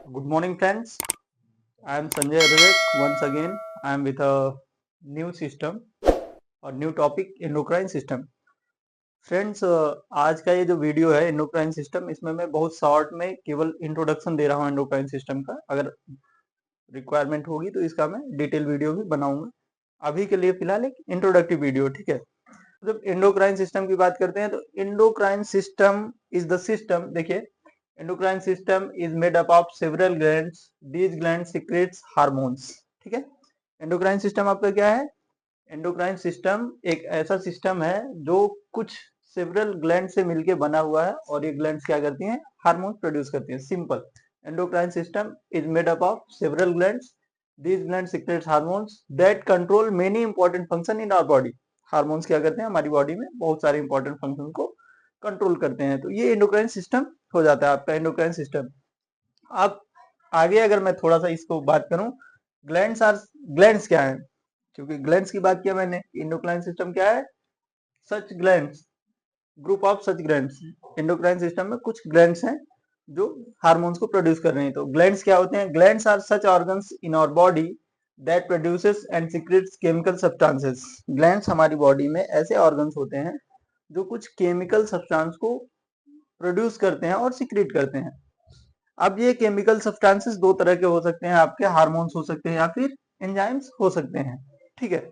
Good morning, friends. I am Sanjay Vivek. Once again, I am with a new system और new topic endocrine system. Friends, आज का ये जो video है endocrine system, इसमें मैं बहुत शॉर्ट में केवल इंट्रोडक्शन दे रहा हूँ एंडोक्राइन सिस्टम का। अगर रिक्वायरमेंट होगी तो इसका मैं डिटेल वीडियो भी बनाऊंगा। अभी के लिए फिलहाल एक इंट्रोडक्टिव वीडियो, ठीक है। जब एंडोक्राइन सिस्टम की बात करते हैं तो endocrine system is the system, देखिए, endocrine system is made up of several glands. These glands secretes hormones. ठीक है। endocrine system आपका क्या है? endocrine system एक ऐसा सिस्टम है जो कुछ सेवरल ग्लैंड से मिलके बना हुआ है और ये ग्लैंड्स क्या करती हैं? हार्मोन प्रोड्यूस करती हैं। Simple, endocrine system is made up of several glands. These glands secretes hormones that control many important function in our body. Hormones क्या करते हैं? हमारी बॉडी में बहुत सारे इंपॉर्टेंट फंक्शन को कंट्रोल करते हैं। तो ये एंडोक्राइन सिस्टम हो जाता है आपका एंडोक्राइन सिस्टम। अब आगे अगर मैं थोड़ा सा इसको बात करूं, ग्लैंड्स क्या है? क्योंकि ग्लैंड्स की बात किया मैंने, एंडोक्राइन सिस्टम क्या है? Such glands, group of such glands. Endocrine system में कुछ ग्लैंड्स हैं जो हार्मोन्स को प्रोड्यूस कर रहे हैं। तो ग्लैंड्स क्या होते हैं? Glands are such organs in our body that produces and secretes chemical substances. Glands हमारी बॉडी में ऐसे ऑर्गन्स होते हैं जो कुछ केमिकल सब्सटेंस को प्रोड्यूस करते हैं और सीक्रेट करते हैं। अब ये केमिकल सब्सटेंसेस दो तरह के हो सकते हैं आपके, हार्मोन्स हो सकते हैं या फिर एंजाइम्स हो सकते हैं, ठीक है।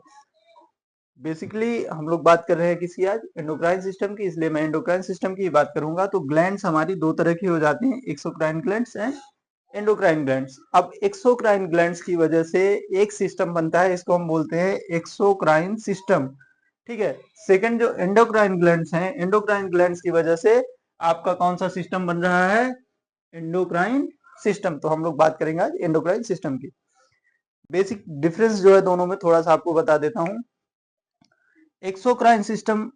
बेसिकली हम लोग बात कर रहे हैं किसी आज एंडोक्राइन सिस्टम की, इसलिए मैं एंडोक्राइन सिस्टम की बात करूंगा। तो ग्लैंड्स हमारी दो तरह की हो जाती हैं, exocrine glands and endocrine glands. अब एक्सोक्राइन ग्लैंड्स की वजह से एक सिस्टम बनता है, इसको हम बोलते हैं एक्सोक्राइन सिस्टम, ठीक है। सेकंड जो एंडोक्राइन ग्लैंड्स हैं, एंडोक्राइन ग्लैंड्स की वजह से आपका कौन सा सिस्टम बन रहा है? Endocrine system. तो हम लोग बात करेंगे आज एंडोक्राइन सिस्टम की। बेसिक डिफरेंस जो है दोनों में थोड़ा सा आपको बता देता हूं। एक्सोक्राइन सिस्टम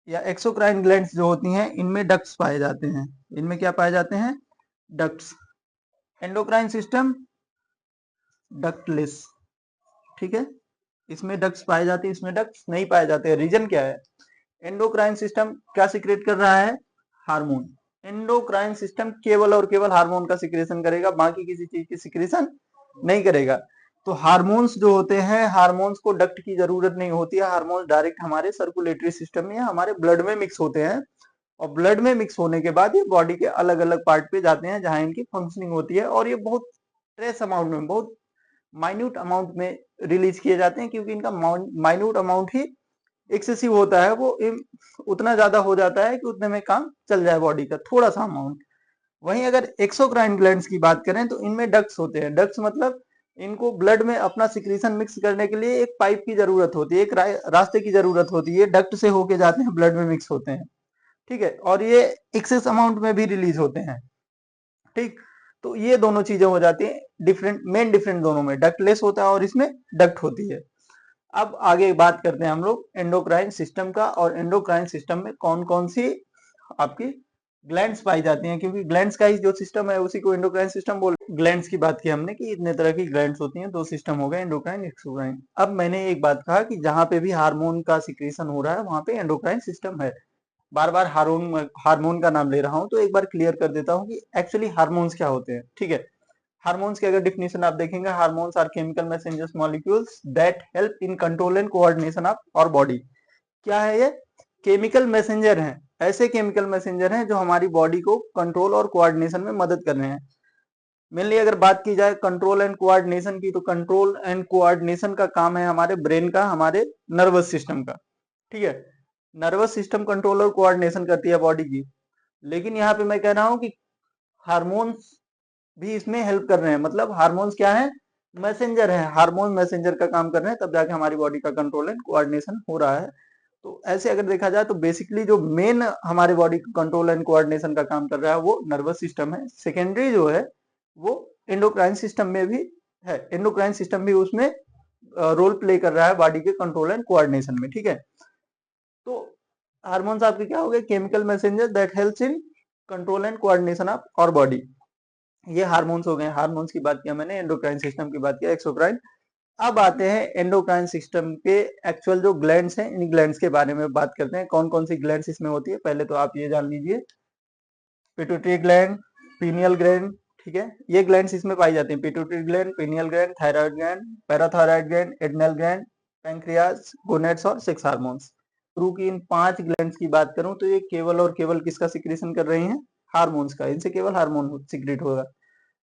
या एक्सोक्राइन ग्लैंड्स जो होती हैं, इनमें डक्ट्स पाए जाते हैं। इनमें क्या पाए जाते हैं? डक्ट्स। एंडोक्राइन सिस्टम डक्टलेस, ठीक है। इसमें डक्ट्स पाए जाते हैं, इसमें डक्ट्स नहीं पाए जाते हैं। रीजन क्या है? एंडोक्राइन सिस्टम क्या सीक्रेट कर रहा है? हार्मोन। एंडोक्राइन सिस्टम केवल और केवल हार्मोन का सिक्रेशन करेगा, बाकी किसी चीज की सिक्रेशन नहीं करेगा। तो हार्मोन्स जो होते हैं, हार्मोन्स को डक्ट की जरूरत नहीं होती है। हार्मोन्स डायरेक्ट हमारे सर्कुलेटरी सिस्टम में या हमारे ब्लड में मिक्स होते हैं और ब्लड में मिक्स होने के बाद ये बॉडी के अलग अलग पार्ट पे जाते हैं जहां इनकी फंक्शनिंग होती है, और ये बहुत ट्रेस अमाउंट में, बहुत माइन्यूट अमाउंट में रिलीज किए जाते हैं, क्योंकि इनका माइन्यूट अमाउंट ही एक्सेसिव होता है। वो उतना ज्यादा हो जाता है कि उतने में काम चल जाए बॉडी का, थोड़ा सा अमाउंट। वहीं अगर एक्सोक्राइन ग्लैंड्स की बात करें तो इनमें डक्ट्स होते हैं। डक्ट्स मतलब इनको ब्लड में अपना सिक्रीशन मिक्स करने के लिए एक पाइप की जरूरत होती है, एक रास्ते की जरूरत होती है। डक्ट से होके जाते हैं, ब्लड में मिक्स होते हैं, ठीक है। और ये एक्सेस अमाउंट में भी रिलीज होते हैं, ठीक। तो ये दोनों चीजें हो जाती है डिफरेंट, मेन डिफरेंट दोनों में, डक्टलेस होता है और इसमें डक्ट होती है। अब आगे बात करते हैं हम लोग एंडोक्राइन सिस्टम का, और एंडोक्राइन सिस्टम में कौन कौन सी आपकी ग्लैंड्स पाई जाती हैं, क्योंकि ग्लैंड्स का ही जो सिस्टम है उसी को एंडोक्राइन सिस्टम बोल। ग्लैंड्स की बात की हमने कि इतने तरह की ग्लैंड्स होती हैं, दो सिस्टम हो गए, एंडोक्राइन एक्सोक्राइन। अब मैंने एक बात कहा कि जहां पे भी हार्मोन का सिक्रेशन हो रहा है वहां पे एंडोक्राइन सिस्टम है। बार बार हार्मोन का नाम ले रहा हूं तो एक बार क्लियर कर देता हूं कि एक्चुअली हार्मोन्स क्या होते हैं, ठीक है। हार्मोन्स की अगर डिफिनेशन आप देखेंगे, hormones are chemical messengers molecules that help in control and coordination of our body. क्या है ये? केमिकल मैसेंजर हैं। ऐसे केमिकल मैसेंजर हैं जो हमारी बॉडी को कंट्रोल और कोऑर्डिनेशन में मदद कर रहे हैं। मेनली अगर बात की जाए कंट्रोल एंड कोऑर्डिनेशन की, तो कंट्रोल एंड कोऑर्डिनेशन का काम है हमारे ब्रेन का, हमारे नर्वस सिस्टम का, ठीक है। नर्वस सिस्टम कंट्रोल और कोऑर्डिनेशन करती है बॉडी की। लेकिन यहाँ पे मैं कह रहा हूँ कि हार्मोन्स भी इसमें हेल्प कर रहे हैं। मतलब हार्मोन्स क्या है? मैसेंजर है। हार्मोन मैसेंजर का काम कर रहे हैं, तब जाके हमारी बॉडी का कंट्रोल एंड कोऑर्डिनेशन हो रहा है। तो ऐसे अगर देखा जाए तो बेसिकली जो मेन हमारे बॉडी कंट्रोल एंड कोऑर्डिनेशन का काम कर रहा है वो नर्वस सिस्टम है। सेकेंडरी जो है वो एंडोक्राइन सिस्टम में भी है। एंडोक्राइन सिस्टम भी उसमें रोल प्ले कर रहा है बॉडी के कंट्रोल एंड कोऑर्डिनेशन में, ठीक है। तो हार्मोन्स आपके क्या हो गए? Chemical messenger that helps in control and coordination of our body. ये हार्मोन्स हो गए। हार्मोन्स की बात किया मैंने, एंडोक्राइन सिस्टम की बात किया, एक्सोक्राइन। अब आते हैं एंडोक्राइन सिस्टम के एक्चुअल जो ग्लैंड्स हैं, इन ग्लैंड्स के बारे में बात करते हैं। कौन कौन सी ग्लैंड्स इसमें होती है? पहले तो आप ये जान लीजिए, पिट्यूटरी ग्लैंड, पीनियल ग्लैंड, ठीक है, ये ग्लैंड्स इसमें पाई जाती हैं, pituitary gland, pineal gland, thyroid gland, parathyroid gland, adrenal gland, pancreas, gonads और सेक्स हार्मोन्स। शुरू की इन 5 ग्लैंड्स की बात करूं तो ये केवल और केवल किसका सिक्रेशन कर रही हैं? हार्मोन्स का। इनसे केवल हार्मोन सिक्रेट होगा।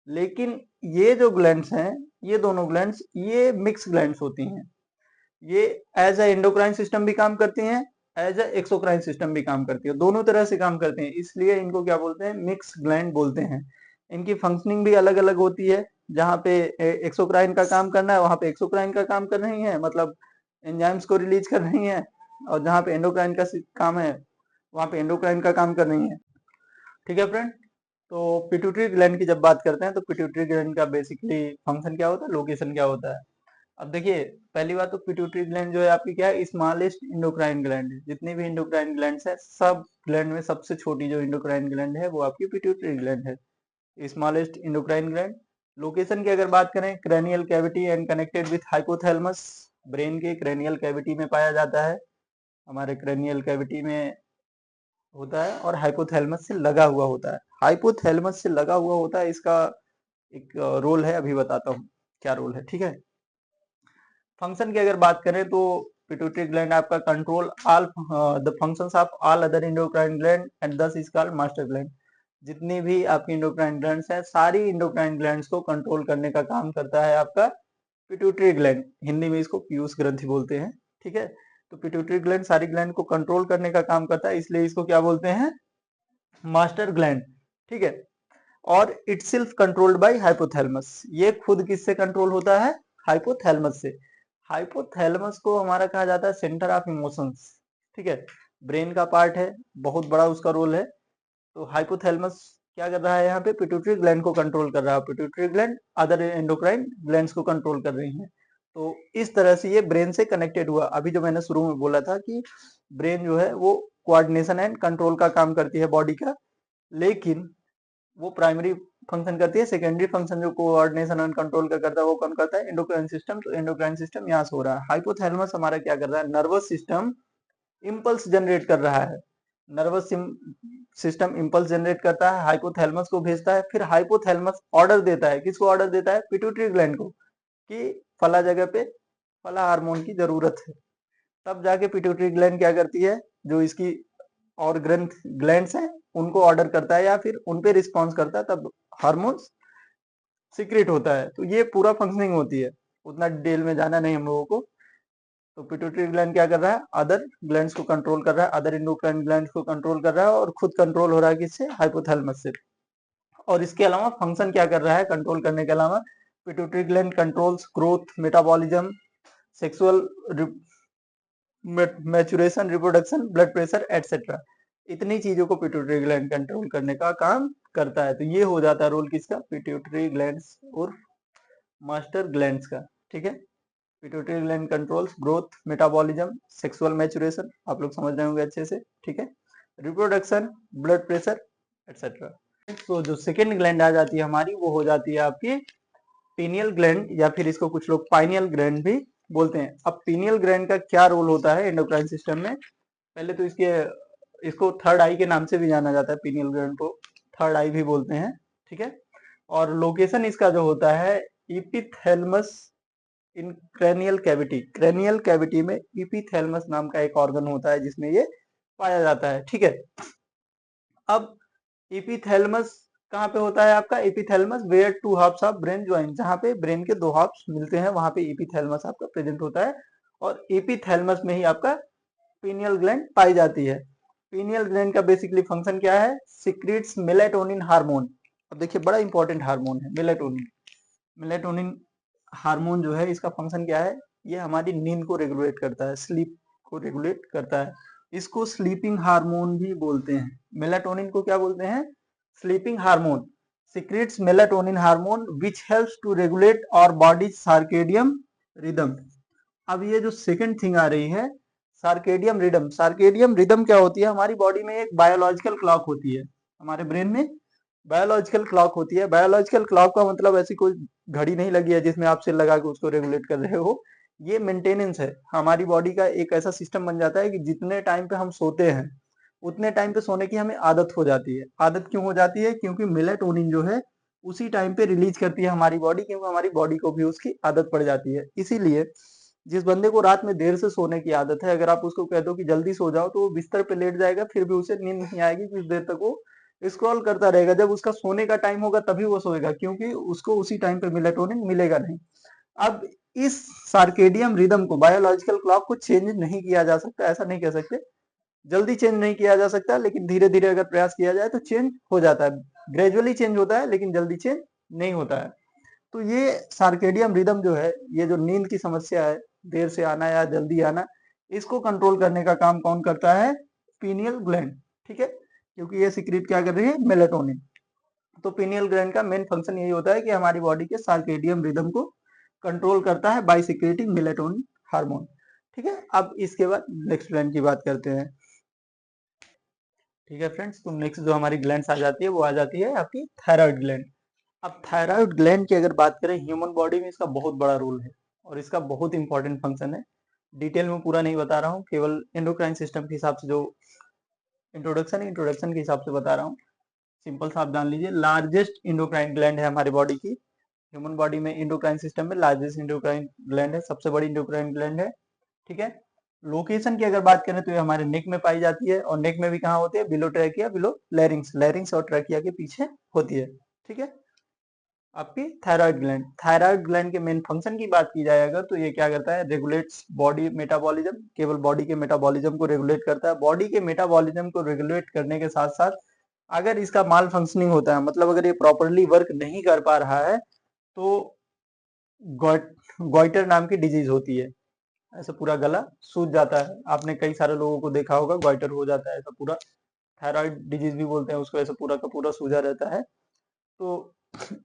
लेकिन ये जो ग्लैंड्स हैं, ये दोनों ग्लैंड्स ये मिक्स ग्लैंड्स होती हैं। ये एज ए एंडोक्राइन सिस्टम भी काम करती हैं, एज ए एक्सोक्राइन सिस्टम भी काम करती है, दोनों तरह से काम करते हैं, इसलिए इनको क्या बोलते हैं? मिक्स ग्लैंड बोलते हैं। इनकी फंक्शनिंग भी अलग अलग होती है, जहाँ पे एक्सोक्राइन का काम करना है वहां पे एक्सोक्राइन का काम कर रही है, मतलब एंजाइम्स को रिलीज कर रही है, और जहाँ पे एंडोक्राइन का काम है वहां पे एंडोक्राइन का काम कर रही है। ठीक है फ्रेंड, तो पिट्यूटरी ग्लैंड की जब बात करते हैं तो पिट्यूटरी ग्लैंड का बेसिकली फंक्शन क्या होता है, लोकेशन क्या होता है? अब देखिए, पहली बात तो पिट्यूटरी ग्लैंड जो है आपकी क्या है? स्मॉलेस्ट इंडोक्राइन ग्लैंड है। जितनी भी इंडोक्राइन ग्लैंड्स है, सब ग्लैंड में सबसे छोटी जो इंडोक्राइन ग्लैंड है वो आपकी पिट्यूटरी ग्लैंड है, स्मॉलेस्ट इंडोक्राइन ग्लैंड। लोकेशन की अगर बात करें, cranial cavity and connected with hypothalamus, brain के क्रेनियल कैविटी में पाया जाता है, हमारे क्रेनियल कैविटी में होता है, और हाइपोथैलेमस से लगा हुआ होता है। हाइपोथैलेमस से लगा हुआ होता है, इसका एक रोल है, अभी बताता हूँ क्या रोल है। ठीक है, फंक्शन की अगर बात करें तो पिट्यूटरी ग्लैंड आपका control all the functions of all other endocrine gland and दस इज कॉल्ड मास्टर ग्लैंड। जितनी भी आपकी इंडोक्राइन ग्लैंड्स हैं, सारी इंडोक्राइन ग्लैंड्स को कंट्रोल करने का काम करता है आपका पिट्यूटरी ग्लैंड, हिंदी में इसको पीयूष ग्रंथि बोलते हैं। ठीक है, तो पिट्यूटरी ग्लैंड सारी ग्लैंड को कंट्रोल करने का काम करता है, इसलिए इसको क्या बोलते हैं? Master gland. ठीक है, और इटसेल्फ कंट्रोल्ड बाय हाइपोथैलेमस। ये खुद किससे कंट्रोल होता है? हाइपोथैलेमस से। हाइपोथैलेमस को हमारा कहा जाता है सेंटर ऑफ इमोशंस। ठीक है, ब्रेन का पार्ट है, बहुत बड़ा उसका रोल है। तो हाइपोथैलेमस क्या कर रहा है? यहाँ पे पिट्यूटरी ग्लैंड को कंट्रोल कर रहा है, pituitary gland other endocrine glands को कंट्रोल कर रही है। तो इस तरह से ये ब्रेन से कनेक्टेड हुआ। अभी जो मैंने शुरू में बोला था कि ब्रेन जो है वो कोऑर्डिनेशन एंड कंट्रोल का काम करती है बॉडी का, लेकिन वो प्राइमरी फंक्शन करती है, सेकेंडरी फंक्शन जो कोऑर्डिनेशन एंड कंट्रोल का करता है वो कौन करता है? Endocrine system. तो एंडोक्राइन सिस्टम यहाँ से हो रहा है। हाइपोथैलेमस हमारा क्या कर रहा है? नर्वस सिस्टम इंपल्स जनरेट कर रहा है, नर्वस सिस्टम इंपल्स जनरेट करता है, हाइपोथैलेमस को भेजता है, फिर हाइपोथैलेमस ऑर्डर देता है। किसको ऑर्डर देता है? पिट्यूटरी ग्लैंड को, कि फला जगह पे फला हार्मोन की जरूरत है। तब जाके पिट्यूटरी ग्लैंड क्या करती है? जो इसकी और ग्लैंड्स हैं उनको ऑर्डर करता है या फिर उन पे रिस्पॉन्स करता है, तब हार्मोन्स सीक्रेट होता है। तो ये पूरा फंक्शनिंग होती है, उतना डिटेल में जाना नहीं हम लोगों को। तो पिट्यूटरी ग्लैंड क्या कर रहा है? अदर ग्लैंड्स को कंट्रोल कर रहा है, अदर इंडोक्राइन ग्लैंड्स को कंट्रोल कर रहा है, और खुद कंट्रोल हो रहा है किससे? हाइपोथैलेमस से। और इसके अलावा फंक्शन क्या कर रहा है कंट्रोल करने के अलावा? Pituitary gland controls growth, metabolism, sexual maturation, reproduction, blood pressure etcetera. इतनी चीजों को पिट्यूटरी ग्लैंड कंट्रोल करने का काम करता है। तो ये हो जाता है रोल किसका? पिट्यूटरी ग्लैंड्स और मास्टर ग्लैंड्स का। ठीक है, pituitary gland controls growth, metabolism, sexual maturation, आप लोग समझ रहे होंगे अच्छे से। ठीक है, रिप्रोडक्शन, ब्लड प्रेशर एटसेट्रा। तो जो सेकेंड ग्लैंड आ जाती है हमारी, वो हो जाती है आपकी पीनियल ग्लैंड, या फिर इसको कुछ लोग पाइनियल ग्लैंड भी बोलते हैं। अब पीनियल ग्लैंड का क्या रोल होता है एंडोक्राइन सिस्टम में? पहले तो इसको थर्ड आई के नाम से भी जाना जाता है, पीनियल ग्लैंड को थर्ड आई भी बोलते हैं। ठीक है, और लोकेशन इसका जो होता है इपिथैलेमस इन क्रेनियल कैविटी। क्रेनियल कैविटी में इपिथैलेमस नाम का एक ऑर्गन होता है जिसमें ये पाया जाता है। ठीक है, अब इपिथैलेमस कहाँ पे होता है आपका? Epithalamus where two halfs of brain join, जहाँ पे ब्रेन के दो हाफ्स मिलते हैं वहां पे इपिथैलेमस आपका प्रेजेंट होता है, और इपिथैलेमस में ही आपका पीनियल ग्लैंड पाई जाती है। पीनियल ग्लैंड का बेसिकली फंक्शन क्या है? Secretes melatonin hormone. अब देखिए, बड़ा इंपॉर्टेंट हार्मोन है मेलेटोनिन। मेलेटोनिन हार्मोन जो है, इसका फंक्शन क्या है? ये हमारी नींद को रेगुलेट करता है, स्लीप को रेगुलेट करता है। इसको स्लीपिंग हार्मोन भी बोलते हैं। मेलाटोनिन को क्या बोलते हैं? Sleeping hormone. Secretes melatonin hormone which helps to regulate our body circadian rhythm. अब ये जो सेकंड थिंग आ रही है, सार्केडियम रिदम। सार्केडियम रिदम क्या होती है? हमारी बॉडी में एक बायोलॉजिकल क्लॉक होती है, हमारे ब्रेन में बायोलॉजिकल क्लॉक होती है। बायोलॉजिकल क्लॉक का मतलब ऐसी कोई घड़ी नहीं लगी है जिसमें आप सिर लगा के उसको रेगुलेट कर रहे हो। ये मेंटेनेंस है, हमारी बॉडी का एक ऐसा सिस्टम बन जाता है कि जितने टाइम पे हम सोते हैं उतने टाइम पे सोने की हमें आदत हो जाती है। आदत क्यों हो जाती है? क्योंकि मेलेटोनिन जो है उसी टाइम पे रिलीज करती है हमारी बॉडी, क्योंकि हमारी बॉडी को भी उसकी आदत पड़ जाती है। इसीलिए जिस बंदे को रात में देर से सोने की आदत है, अगर आप उसको कह दो कि जल्दी सो जाओ, तो वो बिस्तर पे लेट जाएगा, फिर भी उसे नींद नहीं आएगी, कुछ देर तक वो स्क्रॉल करता रहेगा। जब उसका सोने का टाइम होगा तभी वो सोएगा, क्योंकि उसको उसी टाइम पे मेलाटोनिन मिलेगा नहीं। अब इस सर्केडियन रिदम को, बायोलॉजिकल क्लॉक को चेंज नहीं किया जा सकता, ऐसा नहीं कह सकते, जल्दी चेंज नहीं किया जा सकता, लेकिन धीरे धीरे अगर प्रयास किया जाए तो चेंज हो जाता है। ग्रेजुअली चेंज होता है, लेकिन जल्दी चेंज नहीं होता है। तो ये सर्केडियन रिदम जो है, ये जो नींद की समस्या है, देर से आना या जल्दी आना, इसको कंट्रोल करने का काम कौन करता है? Pineal gland. ठीक है, क्योंकि ये सिक्रीट क्या कर रही है? मेलाटोनिन। तो पीनियल ग्लैंड का मेन फंक्शन यही होता है कि हमारी बॉडी के सर्केडियन रिदम को कंट्रोल करता है बाय सिक्रेटिंग मेलाटोनिन हार्मोन। ठीक है, अब इसके बाद नेक्स्ट ग्लैंड की बात करते हैं। ठीक है फ्रेंड्स, तो नेक्स्ट जो हमारी ग्लैंड्स आ जाती है वो आ जाती है आपकी थायराइड ग्लैंड। अब थायराइड ग्लैंड की अगर बात करें, ह्यूमन बॉडी में इसका बहुत बड़ा रोल है और इसका बहुत इंपॉर्टेंट फंक्शन है। डिटेल में पूरा नहीं बता रहा हूँ, केवल एंडोक्राइन सिस्टम के हिसाब से जो इंट्रोडक्शन के हिसाब से बता रहा हूँ। सिंपल सा आप जान लीजिए, लार्जेस्ट इंडोक्राइन ग्लैंड है हमारी बॉडी की। ह्यूमन बॉडी में इंडोक्राइन सिस्टम में लार्जेस्ट इंडोक्राइन ग्लैंड है, सबसे बड़ी इंडोक्राइन ग्लैंड है। ठीक है, लोकेशन की अगर बात करें तो ये हमारे नेक में पाई जाती है, और नेक में भी कहाँ होती है? बिलो ट्रैकिया, बिलो लैरिंग्स, लैरिंग्स और ट्रैकिया के पीछे होती है। ठीक है, आपकी थायराइड ग्लैंड के मेन फंक्शन की बात की जाए अगर, तो ये क्या करता है? रेगुलेट्स बॉडी मेटाबॉलिज्म, केवल बॉडी के मेटाबॉलिज्म को रेगुलेट करता है। बॉडी के मेटाबॉलिज्म को रेगुलेट करने के साथ साथ अगर इसका माल फंक्शनिंग होता है, मतलब अगर ये प्रॉपरली वर्क नहीं कर पा रहा है, तो गॉइटर नाम की डिजीज होती है। ऐसे पूरा गला सूज जाता है, आपने कई सारे लोगों को देखा होगा, गॉइटर हो जाता है ऐसा पूरा। थायराइड डिजीज भी बोलते हैं उसको, ऐसे पूरा का पूरा सूजा रहता है। तो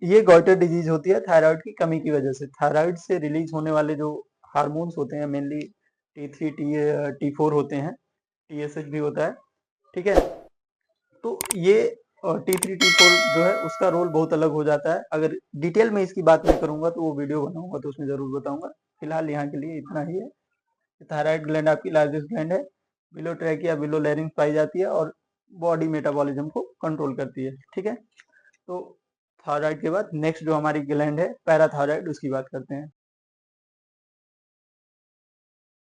ये गॉइटर डिजीज होती है थायराइड की कमी की वजह से। थायराइड से रिलीज होने वाले जो हार्मोन्स होते हैं, मेनली T3 T4 होते हैं, TSH भी होता है। ठीक है, तो ये T3 T4 जो है उसका रोल बहुत अलग हो जाता है। अगर डिटेल में इसकी बात मैं करूंगा तो वो वीडियो बनाऊंगा तो उसमें जरूर बताऊंगा। फिलहाल यहाँ के लिए इतना ही है। थायराइड ग्लैंड आपकी लार्जेस्ट ग्लैंड है, बिलो ट्रैकिया बिलो लैरिंग्स पाई जाती है और बॉडी मेटाबॉलिज्म को कंट्रोल करती है। ठीक है, तो थायराइड के बाद नेक्स्ट जो हमारी ग्लैंड है पैराथायराइड, उसकी बात करते हैं।